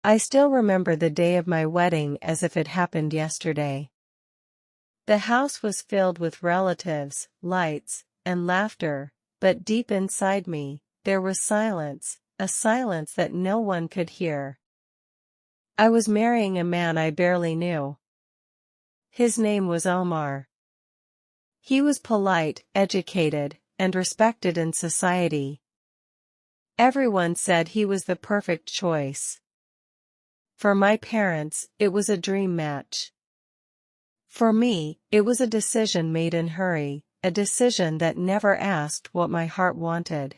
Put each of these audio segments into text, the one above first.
I still remember the day of my wedding as if it happened yesterday. The house was filled with relatives, lights, and laughter, but deep inside me, there was silence, a silence that no one could hear. I was marrying a man I barely knew. His name was Omar. He was polite, educated, and respected in society. Everyone said he was the perfect choice. For my parents, it was a dream match. For me, it was a decision made in hurry, a decision that never asked what my heart wanted.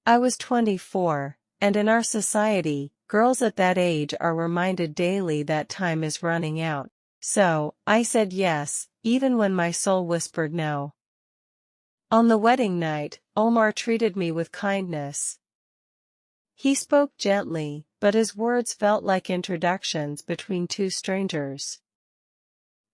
I was 24, and in our society, girls at that age are reminded daily that time is running out. So, I said yes, even when my soul whispered no. On the wedding night, Omar treated me with kindness. He spoke gently, but his words felt like introductions between two strangers.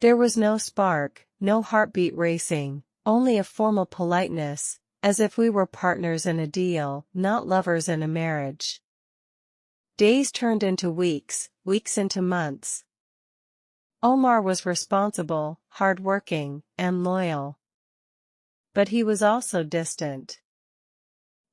There was no spark, no heartbeat racing, only a formal politeness, as if we were partners in a deal, not lovers in a marriage. Days turned into weeks, weeks into months. Omar was responsible, hardworking, and loyal. But he was also distant.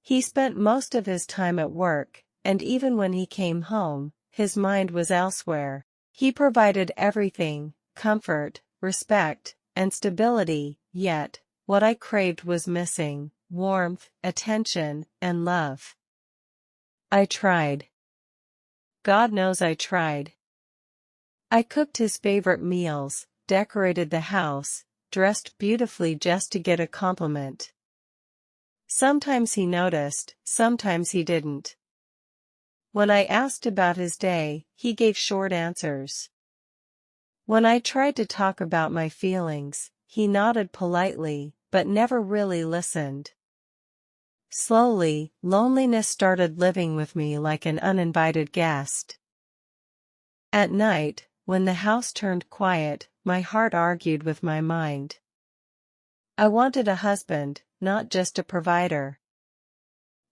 He spent most of his time at work, and even when he came home, his mind was elsewhere. He provided everything: comfort, respect, and stability, yet, what I craved was missing: warmth, attention, and love. I tried. God knows I tried. I cooked his favorite meals, decorated the house, dressed beautifully just to get a compliment. Sometimes he noticed, sometimes he didn't. When I asked about his day, he gave short answers. When I tried to talk about my feelings, he nodded politely, but never really listened. Slowly, loneliness started living with me like an uninvited guest. At night, when the house turned quiet, my heart argued with my mind. I wanted a husband, not just a provider.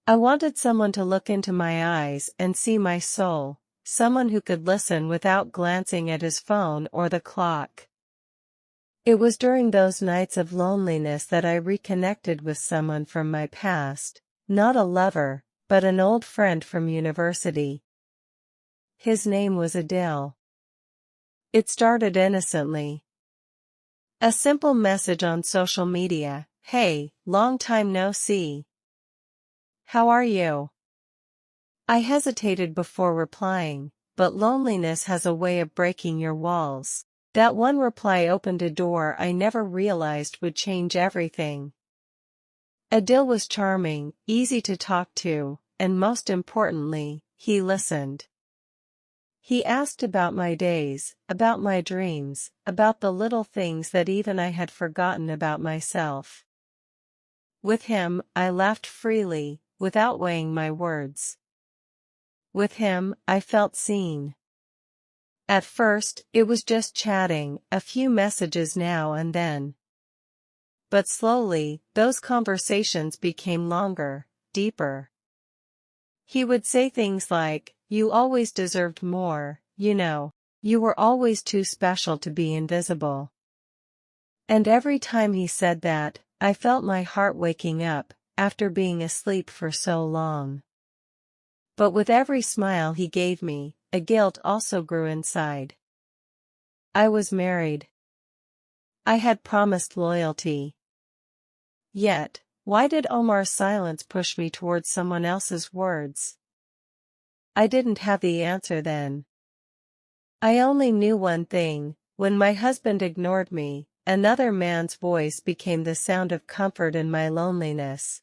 I wanted someone to look into my eyes and see my soul, someone who could listen without glancing at his phone or the clock. It was during those nights of loneliness that I reconnected with someone from my past, not a lover, but an old friend from university. His name was Adil. It started innocently. A simple message on social media: "Hey, long time no see. How are you?" I hesitated before replying, but loneliness has a way of breaking your walls. That one reply opened a door I never realized would change everything. Adil was charming, easy to talk to, and most importantly, he listened. He asked about my days, about my dreams, about the little things that even I had forgotten about myself. With him, I laughed freely, without weighing my words. With him, I felt seen. At first, it was just chatting, a few messages now and then. But slowly, those conversations became longer, deeper. He would say things like, "You always deserved more, you know. You were always too special to be invisible." And every time he said that, I felt my heart waking up, after being asleep for so long. But with every smile he gave me, a guilt also grew inside. I was married. I had promised loyalty. Yet, why did Omar's silence push me towards someone else's words? I didn't have the answer then. I only knew one thing: when my husband ignored me, another man's voice became the sound of comfort in my loneliness.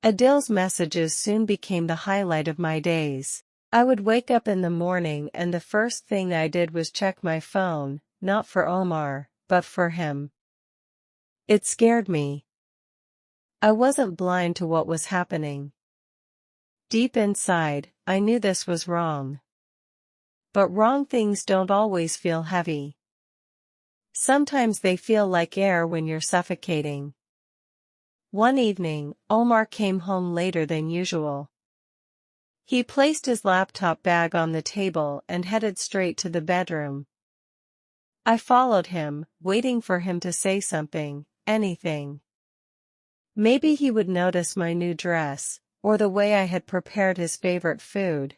Adil's messages soon became the highlight of my days. I would wake up in the morning and the first thing I did was check my phone, not for Omar, but for him. It scared me. I wasn't blind to what was happening. Deep inside, I knew this was wrong. But wrong things don't always feel heavy. Sometimes they feel like air when you're suffocating. One evening, Omar came home later than usual. He placed his laptop bag on the table and headed straight to the bedroom. I followed him, waiting for him to say something, anything. Maybe he would notice my new dress, or the way I had prepared his favorite food.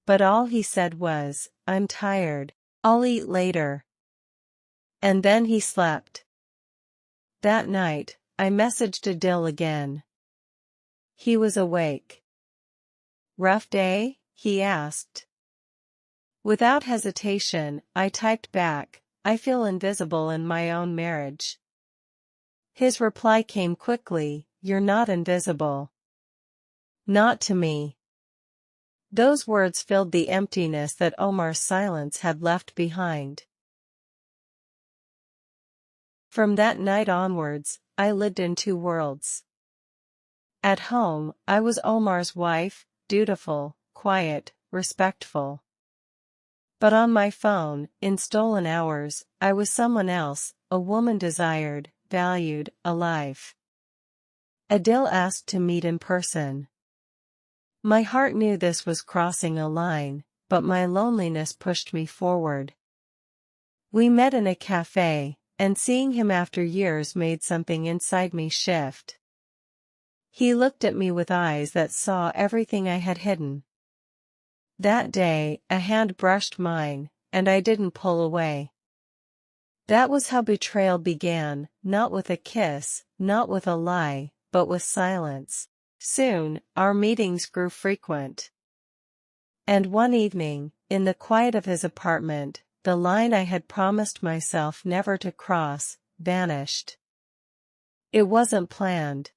But all he said was, "I'm tired. I'll eat later." And then he slept. That night, I messaged Adil again. He was awake. "Rough day?" he asked. Without hesitation, I typed back, "I feel invisible in my own marriage." His reply came quickly, "You're not invisible. Not to me." Those words filled the emptiness that Omar's silence had left behind. From that night onwards, I lived in two worlds. At home, I was Omar's wife, dutiful, quiet, respectful. But on my phone, in stolen hours, I was someone else, a woman desired, valued, alive. Adil asked to meet in person. My heart knew this was crossing a line, but my loneliness pushed me forward. We met in a cafe, and seeing him after years made something inside me shift. He looked at me with eyes that saw everything I had hidden. That day, a hand brushed mine, and I didn't pull away. That was how betrayal began, not with a kiss, not with a lie, but with silence. Soon, our meetings grew frequent. And one evening, in the quiet of his apartment, the line I had promised myself never to cross, vanished. It wasn't planned.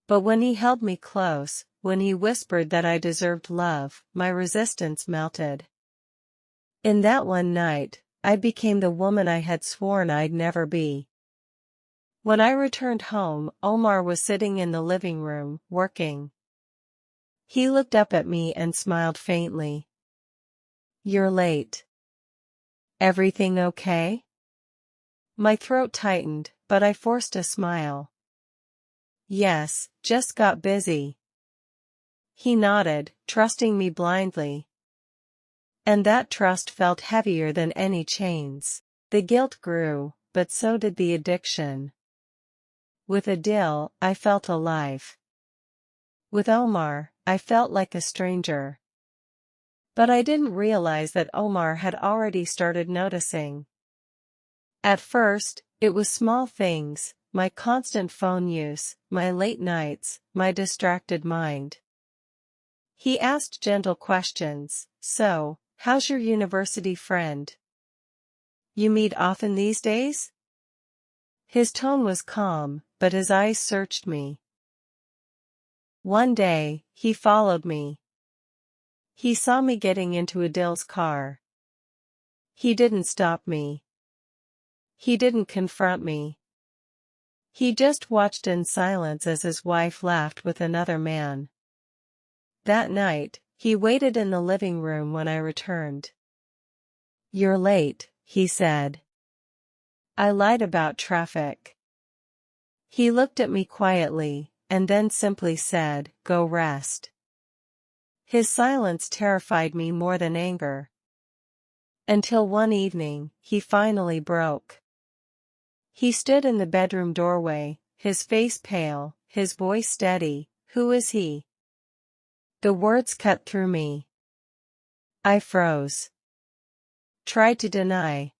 But when he held me close, when he whispered that I deserved love, my resistance melted. In that one night, I became the woman I had sworn I'd never be. When I returned home, Omar was sitting in the living room, working. He looked up at me and smiled faintly. "You're late. Everything okay?" My throat tightened, but I forced a smile. "Yes, just got busy." He nodded, trusting me blindly. And that trust felt heavier than any chains. The guilt grew, but so did the addiction. With Adil, I felt alive. With Omar, I felt like a stranger. But I didn't realize that Omar had already started noticing. At first, it was small things, my constant phone use, my late nights, my distracted mind. He asked gentle questions, "So, how's your university friend? You meet often these days?" His tone was calm, but his eyes searched me. One day, he followed me. He saw me getting into Adil's car. He didn't stop me. He didn't confront me. He just watched in silence as his wife laughed with another man. That night, he waited in the living room when I returned. "You're late," he said. I lied about traffic. He looked at me quietly, and then simply said, "Go rest." His silence terrified me more than anger. Until one evening, he finally broke. He stood in the bedroom doorway, his face pale, his voice steady. "Who is he?" The words cut through me. I froze. Tried to deny.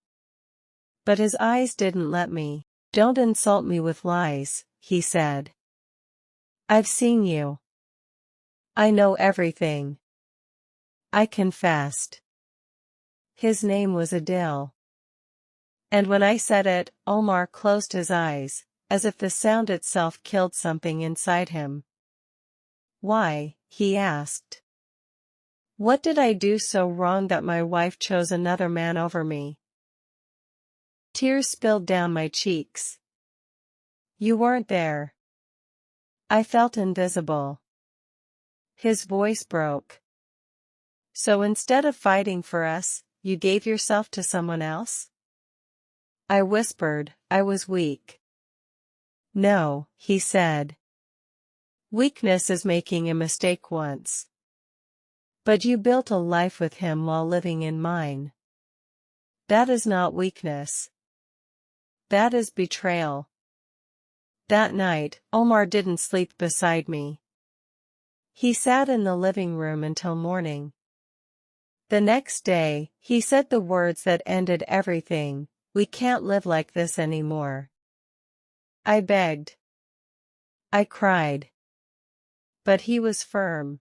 But his eyes didn't let me. "Don't insult me with lies," he said. "I've seen you. I know everything." I confessed. His name was Adil. And when I said it, Omar closed his eyes, as if the sound itself killed something inside him. "Why?" he asked. "What did I do so wrong that my wife chose another man over me?" Tears spilled down my cheeks. "You weren't there. I felt invisible." His voice broke. "So instead of fighting for us, you gave yourself to someone else?" I whispered, I was weak. "No," he said. "Weakness is making a mistake once." But you built a life with him while living in mine. That is not weakness. That is betrayal. That night, Omar didn't sleep beside me. He sat in the living room until morning. The next day, he said the words that ended everything: "We can't live like this anymore." I begged. I cried. But he was firm.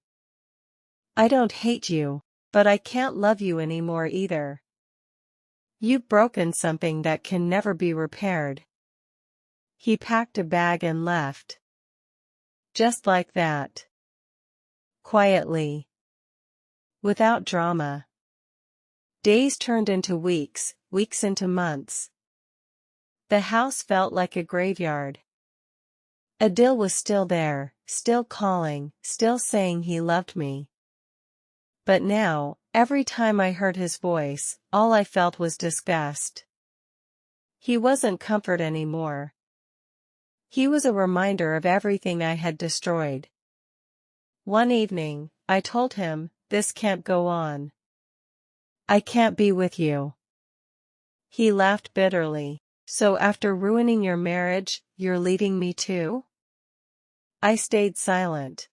"I don't hate you, but I can't love you anymore either. You've broken something that can never be repaired." He packed a bag and left. Just like that. Quietly. Without drama. Days turned into weeks, weeks into months. The house felt like a graveyard. Adil was still there, still calling, still saying he loved me. But now, every time I heard his voice, all I felt was disgust. He wasn't comfort anymore. He was a reminder of everything I had destroyed. One evening, I told him, "This can't go on. I can't be with you." He laughed bitterly. "So after ruining your marriage, you're leaving me too?" I stayed silent.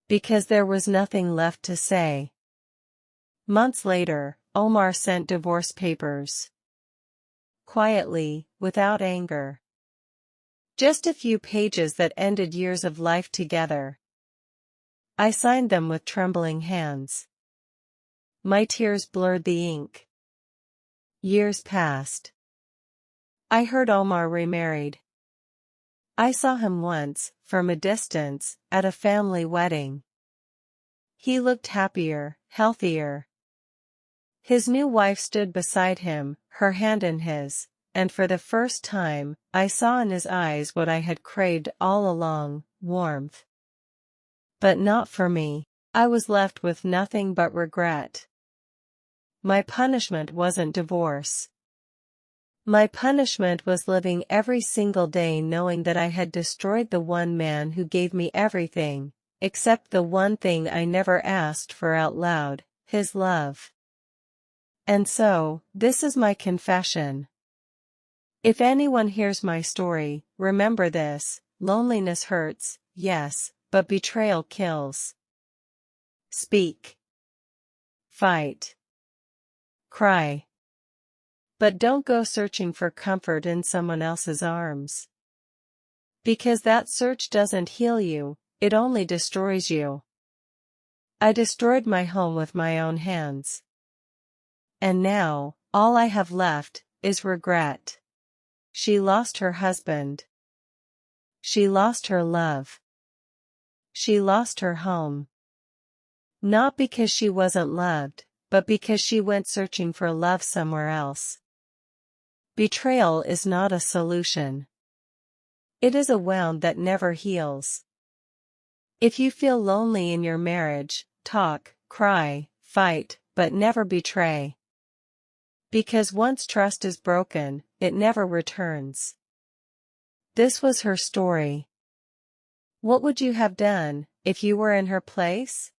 Because there was nothing left to say. Months later, Omar sent divorce papers. Quietly, without anger. Just a few pages that ended years of life together. I signed them with trembling hands. My tears blurred the ink. Years passed. I heard Omar remarried. I saw him once, from a distance, at a family wedding. He looked happier, healthier. His new wife stood beside him, her hand in his, and for the first time, I saw in his eyes what I had craved all along: warmth. But not for me. I was left with nothing but regret. My punishment wasn't divorce. My punishment was living every single day knowing that I had destroyed the one man who gave me everything, except the one thing I never asked for out loud: his love. And so, this is my confession. If anyone hears my story, remember this: loneliness hurts, yes, but betrayal kills. Speak. Fight. Cry. But don't go searching for comfort in someone else's arms. Because that search doesn't heal you, it only destroys you. I destroyed my home with my own hands. And now, all I have left is regret. She lost her husband. She lost her love. She lost her home. Not because she wasn't loved, but because she went searching for love somewhere else. Betrayal is not a solution. It is a wound that never heals. If you feel lonely in your marriage, talk, cry, fight, but never betray. Because once trust is broken, it never returns. This was her story. What would you have done if you were in her place?